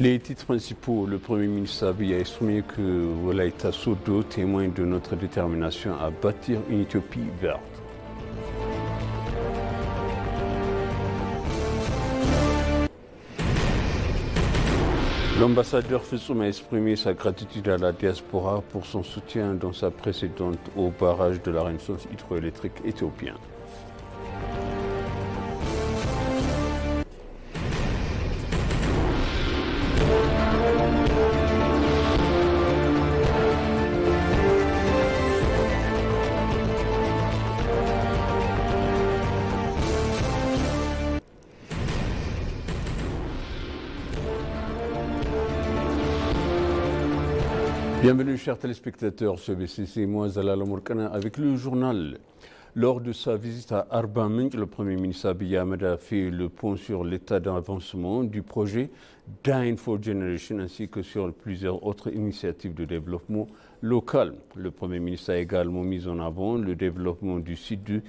Les titres principaux, le Premier ministre Abiy a exprimé que Wolaïta Sodo témoigne de notre détermination à bâtir une Éthiopie verte. L'ambassadeur Fessoum a exprimé sa gratitude à la diaspora pour son soutien dans sa précédente au barrage de la Renaissance hydroélectrique éthiopien. Bienvenue chers téléspectateurs sur BCC, moi Zalal Amourkana avec le journal. Lors de sa visite à Arba Minch, le Premier ministre Abiy Ahmed a fait le point sur l'état d'avancement du projet Dine for Generation ainsi que sur plusieurs autres initiatives de développement local. Le Premier ministre a également mis en avant le développement du site de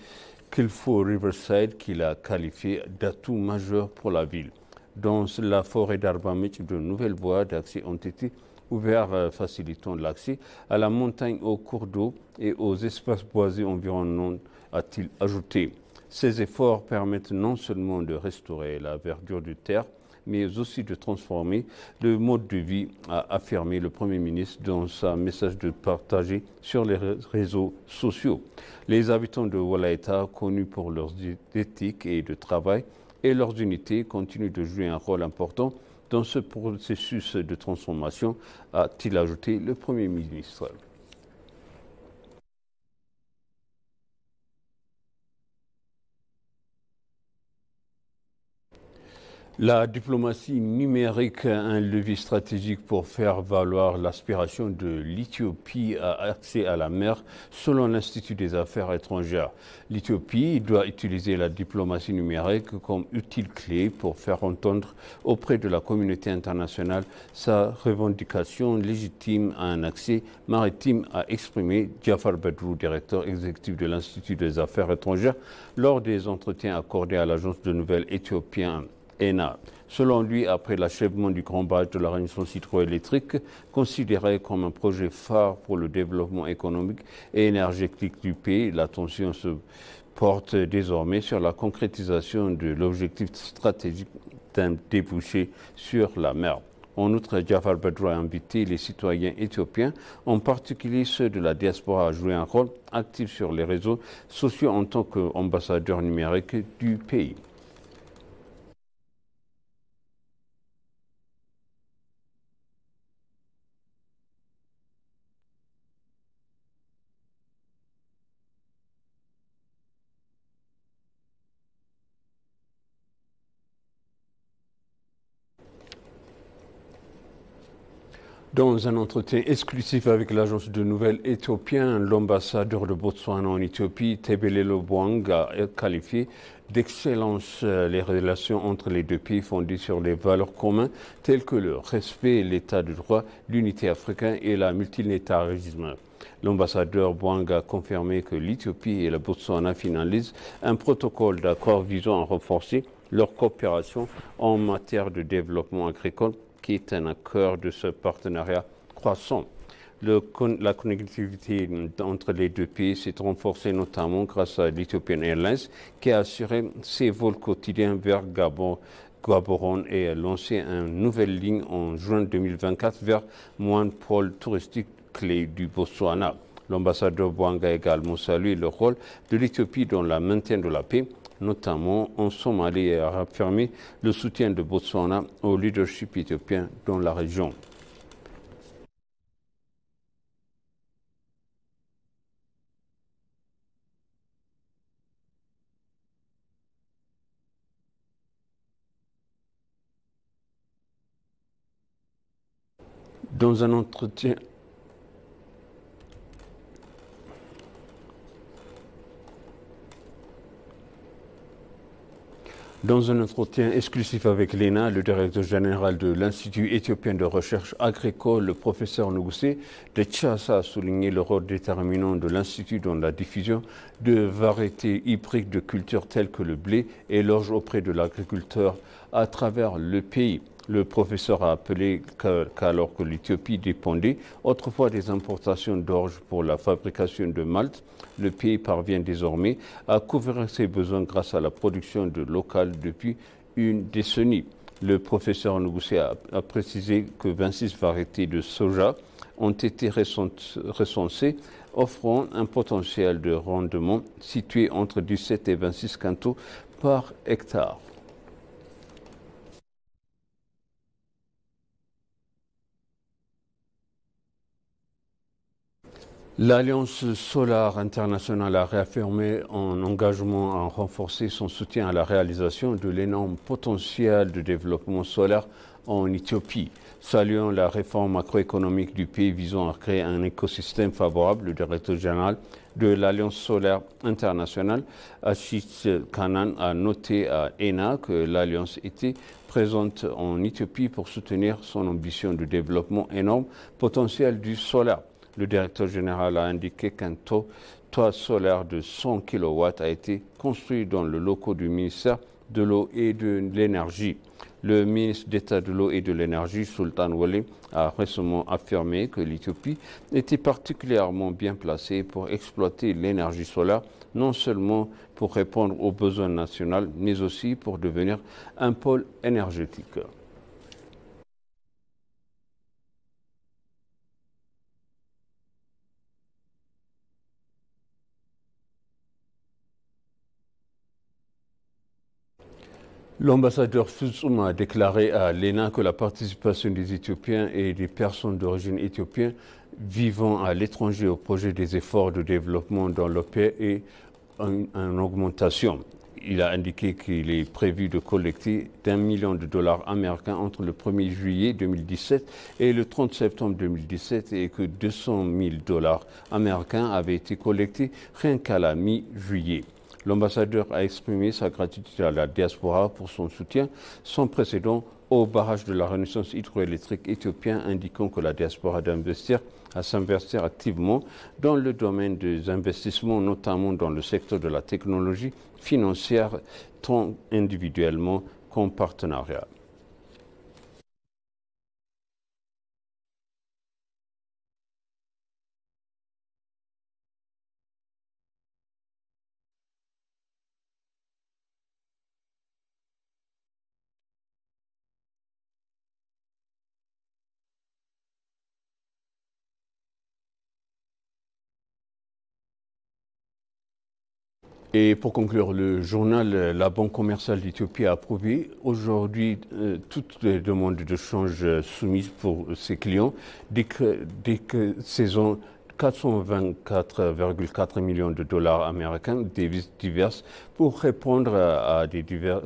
Kilfo Riverside qu'il a qualifié d'atout majeur pour la ville. Dans la forêt d'Arba Minch, de nouvelles voies d'accès ont été ouverts facilitant l'accès à la montagne, aux cours d'eau et aux espaces boisés environnants, a-t-il ajouté. Ces efforts permettent non seulement de restaurer la verdure de terre, mais aussi de transformer le mode de vie, a affirmé le Premier ministre dans sa message de partager sur les réseaux sociaux. Les habitants de Wolaïta, connus pour leur éthique et de travail et leurs unités, continuent de jouer un rôle important dans ce processus de transformation, a-t-il ajouté le Premier ministre. La diplomatie numérique, un levier stratégique pour faire valoir l'aspiration de l'Éthiopie à accès à la mer, selon l'Institut des Affaires étrangères. L'Éthiopie doit utiliser la diplomatie numérique comme outil clé pour faire entendre auprès de la communauté internationale sa revendication légitime à un accès maritime, a exprimé Jafar Bedrou, directeur exécutif de l'Institut des Affaires étrangères, lors des entretiens accordés à l'agence de nouvelles éthiopienne. Selon lui, après l'achèvement du grand barrage de la Renaissance hydroélectrique, considéré comme un projet phare pour le développement économique et énergétique du pays, l'attention se porte désormais sur la concrétisation de l'objectif stratégique d'un débouché sur la mer. En outre, Jafar Bedrou a invité les citoyens éthiopiens, en particulier ceux de la diaspora, à jouer un rôle actif sur les réseaux sociaux en tant qu'ambassadeurs numériques du pays. Dans un entretien exclusif avec l'agence de nouvelles éthiopienne, l'ambassadeur de Botswana en Éthiopie, Tebelelo Bwang, a qualifié d'excellence les relations entre les deux pays fondées sur des valeurs communes telles que le respect, l'état de droit, l'unité africaine et le multilatéralisme. L'ambassadeur Bwang a confirmé que l'Éthiopie et le Botswana finalisent un protocole d'accord visant à renforcer leur coopération en matière de développement agricole, qui est un cœur de ce partenariat croissant. La connectivité entre les deux pays s'est renforcée notamment grâce à l'Ethiopian Airlines qui a assuré ses vols quotidiens vers Gaborone et a lancé une nouvelle ligne en juin 2024 vers moins pôle touristique clé du Botswana. L'ambassadeur Bwang a également salué le rôle de l'Éthiopie dans le maintien de la paix, notamment en Somalie, et a affirmé le soutien de Botswana au leadership éthiopien dans la région. Dans un entretien Dans un entretien exclusif avec l'ENA, le directeur général de l'Institut éthiopien de recherche agricole, le professeur Nuguse Dechasa, a souligné le rôle déterminant de l'Institut dans la diffusion de variétés hybrides de cultures telles que le blé et l'orge auprès de l'agriculteur à travers le pays. Le professeur a appelé qu'alors que l'Éthiopie dépendait autrefois des importations d'orge pour la fabrication de malt, le pays parvient désormais à couvrir ses besoins grâce à la production de local depuis une décennie. Le professeur Ngousé a précisé que 26 variétés de soja ont été recensées, offrant un potentiel de rendement situé entre 17 et 26 quintaux par hectare. L'Alliance solaire internationale a réaffirmé un engagement à renforcer son soutien à la réalisation de l'énorme potentiel de développement solaire en Éthiopie. Saluant la réforme macroéconomique du pays visant à créer un écosystème favorable, le directeur général de l'Alliance solaire internationale, Ashis Kanan, a noté à ENA que l'Alliance était présente en Éthiopie pour soutenir son ambition de développement énorme potentiel du solaire. Le directeur général a indiqué qu'un toit solaire de 100 kW a été construit dans le locaux du ministère de l'eau et de l'énergie. Le ministre d'État de l'eau et de l'énergie, Sultan Wale, a récemment affirmé que l'Éthiopie était particulièrement bien placée pour exploiter l'énergie solaire, non seulement pour répondre aux besoins nationaux, mais aussi pour devenir un pôle énergétique. L'ambassadeur Fusum a déclaré à l'ENA que la participation des Éthiopiens et des personnes d'origine éthiopienne vivant à l'étranger au projet des efforts de développement dans le pays est en augmentation. Il a indiqué qu'il est prévu de collecter $1 million américains entre le 1er juillet 2017 et le 30 septembre 2017 et que $200 000 américains avaient été collectés rien qu'à la mi-juillet. L'ambassadeur a exprimé sa gratitude à la diaspora pour son soutien sans précédent au barrage de la Renaissance hydroélectrique éthiopien, indiquant que la diaspora doit s'investir activement dans le domaine des investissements, notamment dans le secteur de la technologie financière, tant individuellement qu'en partenariat. Et pour conclure le journal, la Banque commerciale d'Éthiopie a approuvé aujourd'hui toutes les demandes de change soumises pour ses clients dès que saison 424,4 millions de dollars américains, devises diverses, pour répondre à des divers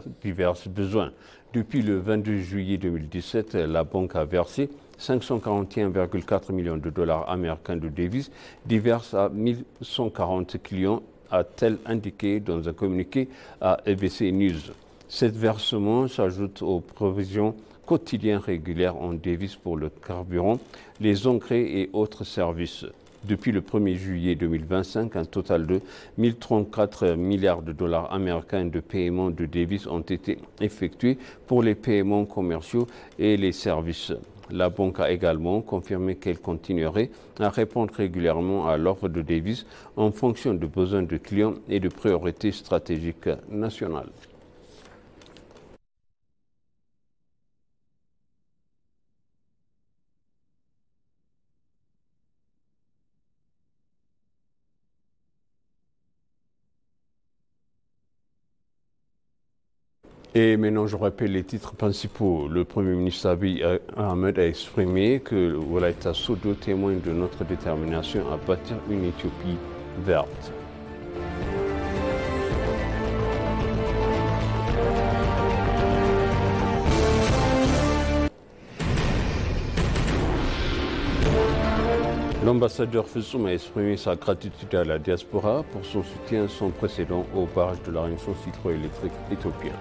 besoins. Depuis le 22 juillet 2017, la banque a versé 541,4 millions de dollars américains de devises diverses à 1140 clients, a-t-elle indiqué dans un communiqué à ABC News. Cet versement s'ajoute aux provisions quotidiennes régulières en devises pour le carburant, les engrais et autres services. Depuis le 1er juillet 2025, un total de 1034 milliards de dollars américains de paiements de devises ont été effectués pour les paiements commerciaux et les services. La banque a également confirmé qu'elle continuerait à répondre régulièrement à l'offre de devises en fonction des besoins de clients et de priorités stratégiques nationales. Et maintenant, je rappelle les titres principaux. Le Premier ministre Abiy Ahmed a exprimé que Wolaita Sodo témoigne de notre détermination à bâtir une Éthiopie verte. L'ambassadeur Fusum a exprimé sa gratitude à la diaspora pour son soutien sans précédent au barrage de la Renaissance hydroélectrique éthiopienne.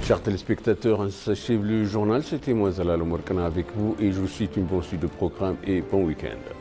Chers téléspectateurs, ainsi s'achève le journal. C'était moi, Zalal Omorkana, avec vous et je vous souhaite une bonne suite de programme et bon week-end.